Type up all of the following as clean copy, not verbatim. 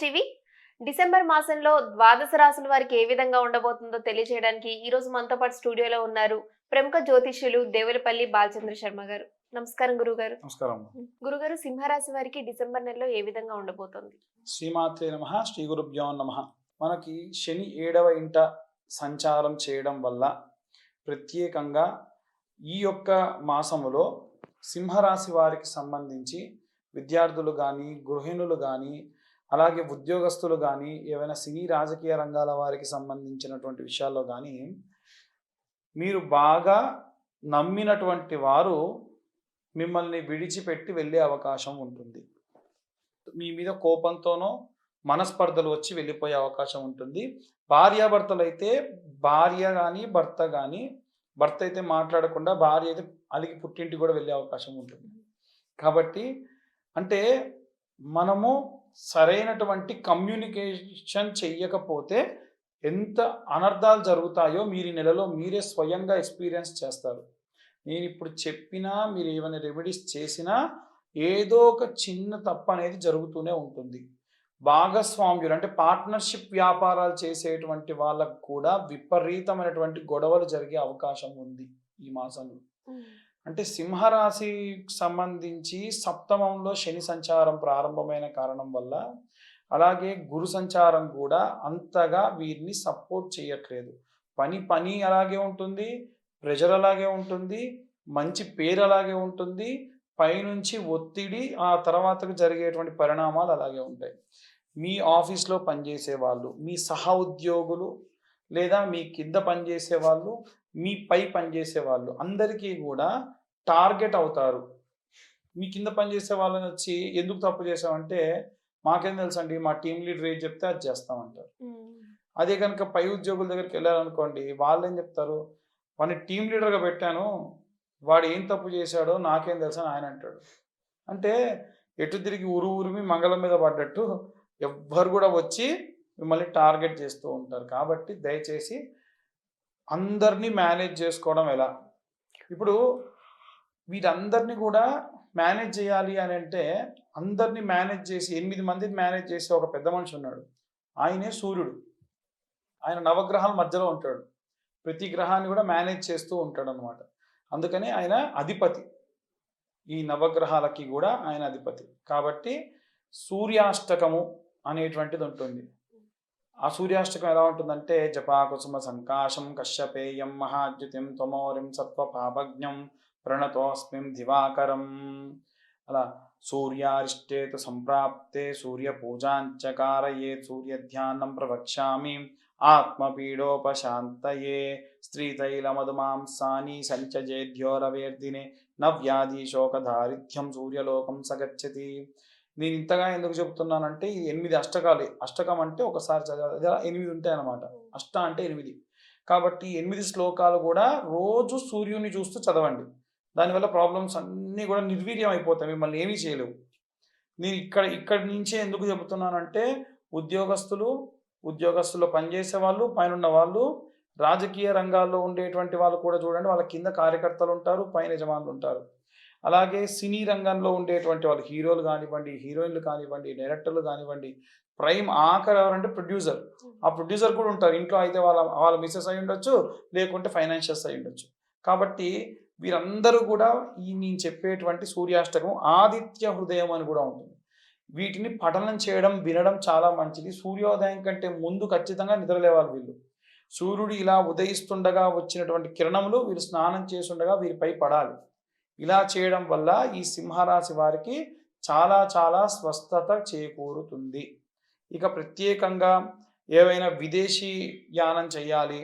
TV December మాసంలో ద్వాదశ రాశుల వారికి ఏ విధంగా ఉండబోతుందో తెలియజేయడానికి ఈ రోజు మనతో పాటు స్టూడియోలో ఉన్నారు ప్రముఖ జ్యోతిష్యులు దేవులపల్లి బాలచంద్ర శర్మ గారు. నమస్కారం గురుగారు. నమస్కారం. గురుగారు, సింహరాశి వారికి డిసెంబర్ నెలలో ఏ విధంగా ఉండబోతోంది? శ్రీమాత్రే నమః. శ్రీ గురుభ్యో నమః. మనకి శని 7వ ఇంట సంచారం చేయడం వల్ల ప్రత్యేకంగా ఈ యొక్క మాసములో సింహరాశి వారికి సంబంధించి విద్యార్థులు కానీ, గృహిణులు కానీ, అలాగే ఉద్యోగస్తులు కానీ, ఏవైనా సినీ రాజకీయ రంగాల వారికి సంబంధించినటువంటి విషయాల్లో కానీ మీరు బాగా నమ్మినటువంటి వారు మిమ్మల్ని విడిచిపెట్టి వెళ్ళే అవకాశం ఉంటుంది. మీ మీద కోపంతోనో మనస్పర్ధలు వచ్చి వెళ్ళిపోయే అవకాశం ఉంటుంది. భార్యాభర్తలు అయితే భార్య కానీ భర్త కానీ, భర్త అయితే మాట్లాడకుండా భార్య అయితే అలిగి పుట్టింటికి కూడా వెళ్ళే అవకాశం ఉంటుంది. కాబట్టి అంటే మనము సరైనటువంటి కమ్యూనికేషన్ చెయ్యకపోతే ఎంత అనర్థాలు జరుగుతాయో మీరు ఈ నెలలో మీరే స్వయంగా ఎక్స్పీరియన్స్ చేస్తారు. నేను ఇప్పుడు చెప్పినా, మీరు ఏమైనా రెమెడీస్ చేసినా ఏదో ఒక చిన్న తప్పు అనేది జరుగుతూనే ఉంటుంది. భాగస్వామ్యులు అంటే పార్ట్నర్షిప్ వ్యాపారాలు చేసేటువంటి వాళ్ళకు కూడా విపరీతమైనటువంటి గొడవలు జరిగే అవకాశం ఉంది ఈ మాసంలో. అంటే సింహరాశికి సంబంధించి సప్తమంలో శని సంచారం ప్రారంభమైన కారణం వల్ల, అలాగే గురు సంచారం కూడా అంతగా వీరిని సపోర్ట్ చేయట్లేదు. పని అలాగే ఉంటుంది, ప్రెజర్ అలాగే ఉంటుంది, మంచి పేరు అలాగే ఉంటుంది, పైనుంచి ఒత్తిడి, ఆ తర్వాతకు జరిగేటువంటి పరిణామాలు అలాగే ఉంటాయి. మీ ఆఫీస్లో పనిచేసే వాళ్ళు, మీ సహ ఉద్యోగులు, లేదా మీ కింద పనిచేసే వాళ్ళు, మీ పై పనిచేసే వాళ్ళు అందరికీ కూడా టార్గెట్ అవుతారు. మీ కింద పనిచేసే వాళ్ళని వచ్చి ఎందుకు తప్పు చేసామంటే, మాకేం తెలుసండి, మా టీం లీడర్ ఏం చెప్తే అది చేస్తామంటారు. అదే కనుక పై ఉద్యోగుల దగ్గరికి వెళ్ళారనుకోండి, వాళ్ళు ఏం చెప్తారు, వాడిని టీం లీడర్గా పెట్టాను, వాడు ఏం తప్పు చేశాడో నాకేం తెలుసు అని ఆయన అంటాడు. అంటే ఎటు తిరిగి ఉరిమి మంగళం మీద పడ్డట్టు ఎవ్వరు కూడా వచ్చి మిమ్మల్ని టార్గెట్ చేస్తూ ఉంటారు. కాబట్టి దయచేసి అందరినీ మేనేజ్ చేసుకోవడం ఎలా, ఇప్పుడు వీరందరినీ కూడా మేనేజ్ చేయాలి అని అంటే, అందరినీ మేనేజ్ చేసి 8 మందిని మేనేజ్ చేసే ఒక పెద్ద మనిషి ఉన్నాడు. ఆయనే సూర్యుడు. ఆయన నవగ్రహాల మధ్యలో ఉంటాడు. ప్రతి గ్రహాన్ని కూడా మేనేజ్ చేస్తూ ఉంటాడు అనమాట. అందుకని ఆయన అధిపతి. ఈ నవగ్రహాలకి కూడా ఆయన అధిపతి. కాబట్టి సూర్యాష్టకము అనేటువంటిది ఉంటుంది. ఆ సూర్యాష్టకం ఎలా ఉంటుందంటే, జపాకుసుమ సంకాశం కశ్యపేయం మహాద్యుతిం త్వమౌరిం సత్వపాపజ్ఞం ప్రణతోస్మిం దివాకరం. అలా సూర్యారిష్టేతు సంప్రాప్తే సూర్యపూజాంచకారయేత్ సూర్యధ్యానం ప్రవక్ష్యామి ఆత్మపీడోపశాంతయే స్త్రీతైలమధుమాంసాని సంచజేద్యోరవేర్దినే నవ్యాధి శోకదారిథ్యం సూర్యలోకం సగచ్చతి. నేను ఇంతగా ఎందుకు చెబుతున్నానంటే, ఈ 8 అష్టకాలు. అష్టకం అంటే ఒకసారి చదవాలి, 8 ఉంటాయి అన్నమాట. అష్ట అంటే 8. కాబట్టి 8 శ్లోకాలు కూడా రోజు సూర్యుని చూస్తూ చదవండి. దానివల్ల ప్రాబ్లమ్స్ అన్నీ కూడా నిర్వీర్యం అయిపోతాయి, మిమ్మల్ని ఏమీ చేయలేవు. నేను ఇక్కడి నుంచే ఎందుకు చెబుతున్నానంటే, ఉద్యోగస్తులు పనిచేసే వాళ్ళు, పైన వాళ్ళు, రాజకీయ రంగాల్లో ఉండేటువంటి వాళ్ళు కూడా చూడండి, వాళ్ళ కింద కార్యకర్తలు ఉంటారు, పైన యజమానులు ఉంటారు. అలాగే సినీ రంగంలో ఉండేటువంటి వాళ్ళు, హీరోలు కానివ్వండి, హీరోయిన్లు కానివ్వండి, డైరెక్టర్లు కానివ్వండి, ప్రైమ్ ఆఖరు ఎవరంటే ప్రొడ్యూసర్. ఆ ప్రొడ్యూసర్ కూడా ఉంటారు. ఇంట్లో అయితే వాళ్ళ మిస్సెస్ అయి ఉండొచ్చు, లేకుంటే ఫైనాన్షియల్స్ అయి ఉండొచ్చు. కాబట్టి వీరందరూ కూడా నేను చెప్పేటువంటి సూర్యాష్టకం ఆదిత్య హృదయం అని కూడా ఉంటుంది. వీటిని పఠనం చేయడం, వినడం చాలా మంచిది. సూర్యోదయం కంటే ముందు ఖచ్చితంగా నిద్రలేవాలి వీళ్ళు. సూర్యుడు ఇలా ఉదయిస్తుండగా వచ్చినటువంటి కిరణములు వీరు స్నానం చేస్తుండగా వీరిపై పడాలి. ఇలా చేయడం వల్ల ఈ సింహరాశి వారికి చాలా చాలా స్వస్థత చేకూరుతుంది. ఇక ప్రత్యేకంగా ఏవైనా విదేశీ యానం చేయాలి,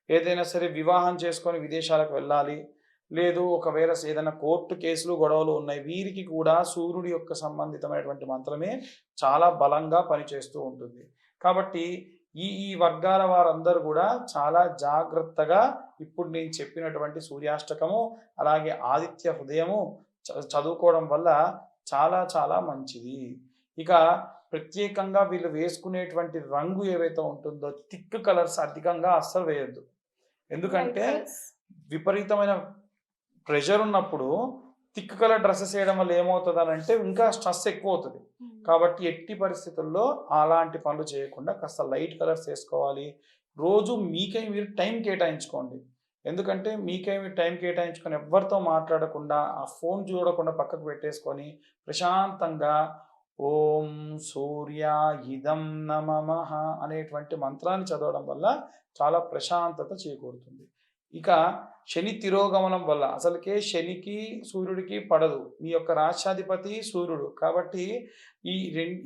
ఏదైనా సరే వివాహం చేసుకొని విదేశాలకు వెళ్ళాలి, లేదు ఒకవేళ ఏదైనా కోర్టు కేసులు గొడవలు ఉన్నాయి, వీరికి కూడా సూర్యుడి యొక్క సంబంధితమైనటువంటి మంత్రమే చాలా బలంగా పనిచేస్తూ ఉంటుంది. కాబట్టి ఈ వర్గాల వారందరూ కూడా చాలా జాగ్రత్తగా ఇప్పుడు నేను చెప్పినటువంటి సూర్యాష్టకము, అలాగే ఆదిత్య హృదయము చదువుకోవడం వల్ల చాలా చాలా మంచిది. ఇక ప్రత్యేకంగా వీళ్ళు వేసుకునేటువంటి రంగు ఏవైతే ఉంటుందో, థిక్ కలర్స్ అధికంగా అస్సలు వేయద్దు. ఎందుకంటే విపరీతమైన ప్రెషర్ ఉన్నప్పుడు థిక్ కలర్ డ్రెస్సెస్ వేయడం వల్ల ఏమవుతుంది అంటే ఇంకా స్ట్రెస్ ఎక్కువ అవుతుంది. కాబట్టి ఎట్టి పరిస్థితుల్లో అలాంటి పనులు చేయకుండా కాస్త లైట్ కలర్స్ వేసుకోవాలి. రోజు మీకై మీరు టైం కేటాయించుకోండి. ఎందుకంటే మీకై మీరు టైం కేటాయించుకొని ఎవరితో మాట్లాడకుండా, ఆ ఫోన్ చూడకుండా పక్కకు పెట్టేసుకొని ప్రశాంతంగా ఓం సూర్య ఇదం నమః అనేటువంటి మంత్రాన్ని చదవడం వల్ల చాలా ప్రశాంతత చేకూరుతుంది. ఇక శని తిరోగమనం వల్ల అసలుకే శనికి సూర్యుడికి పడదు. మీ యొక్క రాష్ట్రాధిపతి సూర్యుడు కాబట్టి ఈ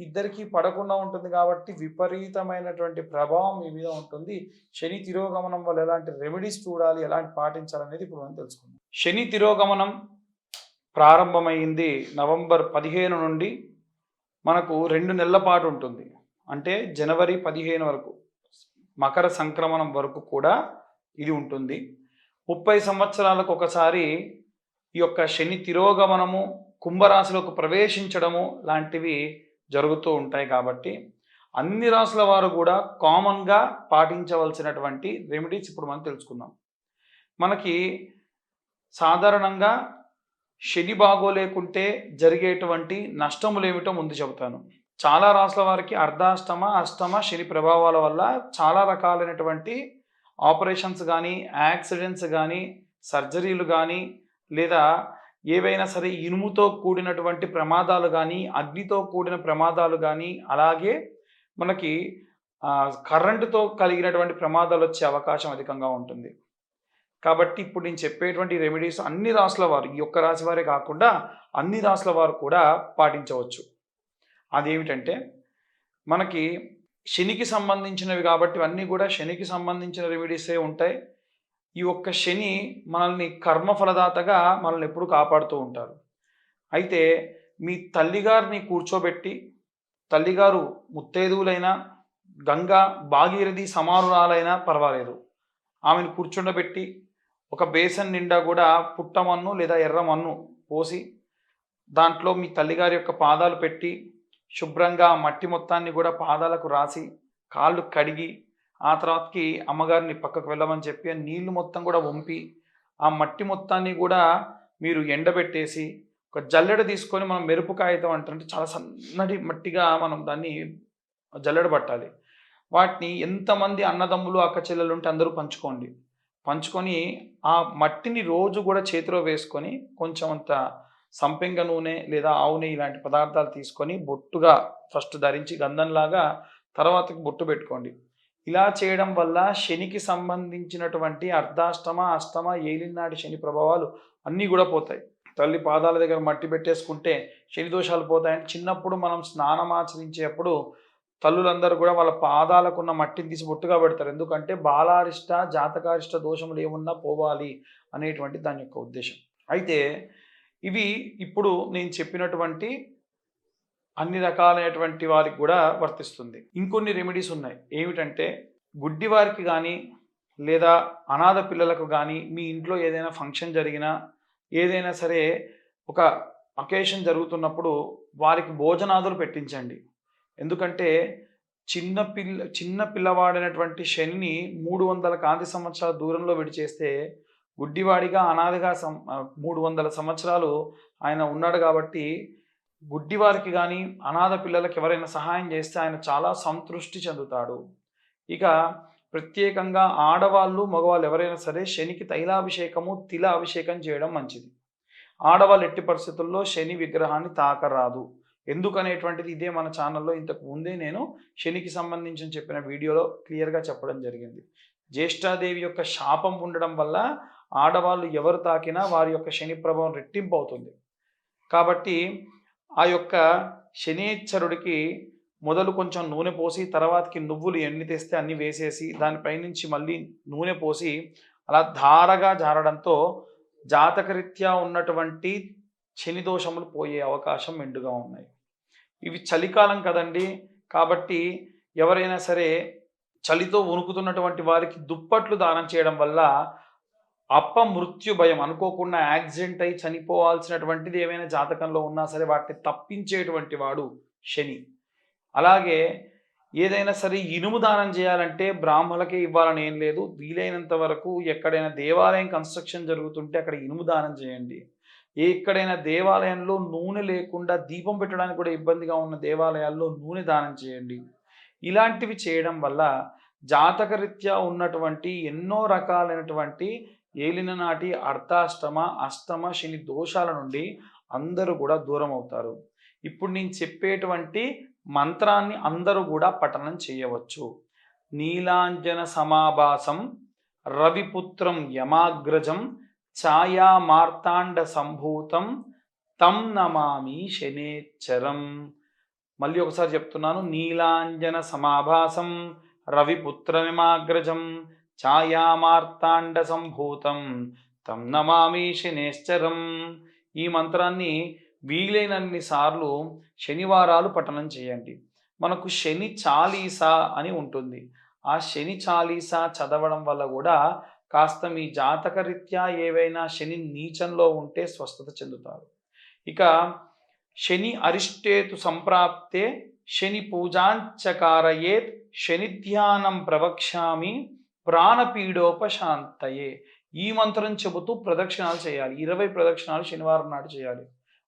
ఇద్దరికి పడకుండా ఉంటుంది కాబట్టి విపరీతమైనటువంటి ప్రభావం మీ మీద ఉంటుంది. శని తిరోగమనం వల్ల ఎలాంటి రెమెడీస్ చూడాలి, ఎలాంటి పాటించాలనేది ఇప్పుడు మనం తెలుసుకుందాం. శని తిరోగమనం ప్రారంభమైంది నవంబర్ 15 నుండి మనకు 2 నెలల పాటు ఉంటుంది. అంటే జనవరి 15 వరకు, మకర సంక్రమణం వరకు కూడా ఇది ఉంటుంది. 30 సంవత్సరాలకు ఒకసారి ఈ యొక్క శని తిరోగమనము, కుంభరాశిలోకి ప్రవేశించడము లాంటివి జరుగుతూ ఉంటాయి. కాబట్టి అన్ని రాశుల వారు కూడా కామన్గా పాటించవలసినటువంటి రెమెడీస్ ఇప్పుడు మనం తెలుసుకుందాం. మనకి సాధారణంగా శని బాగోలేకుంటే జరిగేటువంటి నష్టములు ఏమిటో ముందు చెబుతాను. చాలా రాశుల వారికి అర్ధాష్టమ, అష్టమ శని ప్రభావాల వల్ల చాలా రకాలైనటువంటి ఆపరేషన్స్ కానీ, యాక్సిడెంట్స్ కానీ, సర్జరీలు కానీ, లేదా ఏవైనా సరే ఇనుముతో కూడినటువంటి ప్రమాదాలు కానీ, అగ్నితో కూడిన ప్రమాదాలు కానీ, అలాగే మనకి కరెంటుతో కలిగినటువంటి ప్రమాదాలు వచ్చే అవకాశం అధికంగా ఉంటుంది. కాబట్టి ఇప్పుడు నేను చెప్పేటువంటి రెమెడీస్ అన్ని రాశుల వారు, ఈ ఒక్క రాశి వారే కాకుండా అన్ని రాశుల వారు కూడా పాటించవచ్చు. అదేమిటంటే మనకి శనికి సంబంధించినవి కాబట్టి ఇవన్నీ కూడా శనికి సంబంధించిన రెమెడీసే ఉంటాయి. ఈ ఒక్క శని మనల్ని కర్మఫలదాతగా మనల్ని ఎప్పుడు కాపాడుతూ ఉంటారు. అయితే మీ తల్లిగారిని కూర్చోబెట్టి, తల్లిగారు ముత్తైదువులైనా, గంగా భాగీరథి సమానురాలైనా పర్వాలేదు, ఆమెను కూర్చుండబెట్టి ఒక బేసన్ నిండా కూడా పుట్టమన్ను లేదా ఎర్రమన్ను పోసి దాంట్లో మీ తల్లిగారి యొక్క పాదాలు పెట్టి శుభ్రంగా మట్టి మొత్తాన్ని కూడా పాదాలకు రాసి కాళ్ళు కడిగి ఆ తర్వాతకి అమ్మగారిని పక్కకు వెళ్ళమని చెప్పి ఆ నీళ్లు మొత్తం కూడా వంపి ఆ మట్టి మొత్తాన్ని కూడా మీరు ఎండబెట్టేసి ఒక జల్లెడ తీసుకొని, మనం మెరుపు కాగితం అంటే చాలా సన్నటి మట్టిగా మనం దాన్ని జల్లెడ పట్టాలి. వాటిని ఎంతమంది అన్నదమ్ములు అక్క చెల్లెలు ఉంటే అందరూ పంచుకొని ఆ మట్టిని రోజు కూడా చేతిలో వేసుకొని కొంచెం అంత సంపెంగ నూనె లేదా ఆవు నెయ్యి ఇలాంటి పదార్థాలు తీసుకొని బొట్టుగా ఫస్ట్ ధరించి గంధంలాగా తర్వాతకి బొట్టు పెట్టుకోండి. ఇలా చేయడం వల్ల శనికి సంబంధించినటువంటి అర్ధాష్టమ, అష్టమ, ఏలినాటి శని ప్రభావాలు అన్నీ కూడా పోతాయి. తల్లి పాదాల దగ్గర మట్టి పెట్టేసుకుంటే శని దోషాలు పోతాయని చిన్నప్పుడు మనం స్నానం ఆచరించేప్పుడు తల్లులందరూ కూడా వాళ్ళ పాదాలకు ఉన్న మట్టిని తీసి బొట్టుగా పెడతారు. ఎందుకంటే బాలారిష్ట, జాతకారిష్ట దోషములు ఏమున్నా పోవాలి అనేటువంటి దాని యొక్క ఉద్దేశం. అయితే ఇవి ఇప్పుడు నేను చెప్పినటువంటి అన్ని రకాలైనటువంటి వారికి కూడా వర్తిస్తుంది. ఇంకొన్ని రెమెడీస్ ఉన్నాయి. ఏమిటంటే గుడ్డి వారికి కానీ లేదా అనాథ పిల్లలకు కానీ మీ ఇంట్లో ఏదైనా ఫంక్షన్ జరిగినా, ఏదైనా సరే ఒక అకేషన్ జరుగుతున్నప్పుడు వారికి భోజనాదులు పెట్టించండి. ఎందుకంటే చిన్న పిల్లవాడైనటువంటి శనిని 300 కాంతి సంవత్సరాల దూరంలో విడిచేస్తే గుడ్డివాడిగా అనాథగా 300 సంవత్సరాలు ఆయన ఉన్నాడు. కాబట్టి గుడ్డివారికి కానీ అనాథ పిల్లలకి ఎవరైనా సహాయం చేస్తే ఆయన చాలా సంతృష్టి చెందుతాడు. ఇక ప్రత్యేకంగా ఆడవాళ్ళు, మగవాళ్ళు ఎవరైనా సరే శనికి తైలాభిషేకము, తిల అభిషేకం చేయడం మంచిది. ఆడవాళ్ళు ఎట్టి పరిస్థితుల్లో శని విగ్రహాన్ని తాకరాదు. ఎందుకనేటువంటిది ఇదే మన ఛానల్లో ఇంతకు ముందే నేను శనికి సంబంధించి చెప్పిన వీడియోలో క్లియర్గా చెప్పడం జరిగింది. జ్యేష్ఠాదేవి యొక్క శాపం ఉండడం వల్ల ఆడవాళ్ళు ఎవరు తాకినా వారి యొక్క శని ప్రభావం రెట్టింపు అవుతుంది. కాబట్టి ఆ యొక్క శనీశ్వరుడికి మొదలు కొంచెం నూనె పోసి తర్వాతకి నువ్వులు ఎన్ని తెస్తే అన్ని వేసేసి దానిపైనుంచి మళ్ళీ నూనె పోసి అలా ధారగా జారడంతో జాతకరీత్యా ఉన్నటువంటి శని దోషములు పోయే అవకాశం మెండుగా ఉన్నాయి. ఇవి చలికాలం కదండి, కాబట్టి ఎవరైనా సరే చలితో వణుకుతున్నటువంటి వారికి దుప్పట్లు దానం చేయడం వల్ల అపమృత్యు భయం, అనుకోకుండా యాక్సిడెంట్ అయి చనిపోవాల్సినటువంటిది ఏమైనా జాతకంలో ఉన్నా సరే వాటిని తప్పించేటువంటి వాడు శని. అలాగే ఏదైనా సరే ఇనుము దానం చేయాలంటే బ్రాహ్మణులకే ఇవ్వాలని ఏం లేదు. వీలైనంత వరకు ఎక్కడైనా దేవాలయం కన్స్ట్రక్షన్ జరుగుతుంటే అక్కడ ఇనుము దానం చేయండి. ఎక్కడైనా దేవాలయంలో నూనె లేకుండా దీపం పెట్టడానికి కూడా ఇబ్బందిగా ఉన్న దేవాలయాల్లో నూనె దానం చేయండి. ఇలాంటివి చేయడం వల్ల జాతకరీత్యా ఉన్నటువంటి ఎన్నో రకాలైనటువంటి ఏలిననాటి అర్ధాష్టమ, అష్టమ శని దోషాల నుండి అందరూ కూడా దూరం అవుతారు. ఇప్పుడు నేను చెప్పేటువంటి మంత్రాన్ని అందరూ కూడా పఠనం చేయవచ్చు. నీలాంజన సమాభాసం రవిపుత్రం యమాగ్రజం ఛాయా మార్తాండ సంభూతం తం నమామి శనేచ్చరం. మళ్ళీ ఒకసారి చెప్తున్నాను. నీలాంజన సమాభాసం రవిపుత్రమిమాగ్రజం ఛాయామార్తాండ సంభూతం తం నమామి శనేశ్చరం. ఈ మంత్రాన్ని వీలైనన్ని సార్లు శనివారాలు పఠనం చేయండి. మనకు శని చాలీసా అని ఉంటుంది. ఆ శని చాలీసా చదవడం వల్ల కూడా కాస్త మీ జాతకరీత్యా ఏవైనా శని నీచంలో ఉంటే స్వస్థత చెందుతారు. ఇక శని అరిష్టేతు సంప్రాప్తే శని పూజాంచకారయేత్ శని ధ్యానం ప్రవక్ష్యామి ప్రాణపీడోపశాంతయే. ఈ మంత్రం చెబుతూ ప్రదక్షిణాలు చేయాలి. 20 ప్రదక్షిణాలు శనివారం నాడు చేయాలి.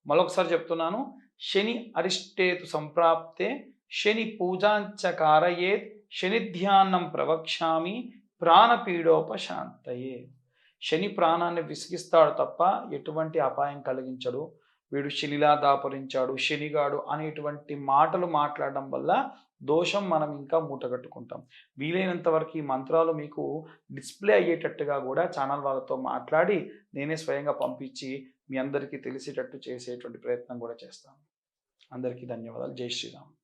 మరొకసారి చెప్తున్నాను. శని అరిష్టేతు సంప్రాప్తే శని పూజాంచకారయేత్ శని ధ్యానం ప్రవక్ష్యామి ప్రాణపీడోపశాంతయే. శని ప్రాణాన్ని విసిగిస్తాడు తప్ప ఎటువంటి అపాయం కలిగించడు. వీడు శనిలా దాపరించాడు, శనిగాడు అనేటువంటి మాటలు మాట్లాడడం వల్ల దోషం మనం ఇంకా మూటగట్టుకుంటాం. వీలైనంత వరకు ఈ మంత్రాలు మీకు డిస్ప్లే అయ్యేటట్టుగా కూడా ఛానల్ వాళ్ళతో మాట్లాడి నేనే స్వయంగా పంపించి మీ అందరికీ తెలిసేటట్టు చేసేటువంటి ప్రయత్నం కూడా చేస్తాను. అందరికీ ధన్యవాదాలు. జై శ్రీరామ్.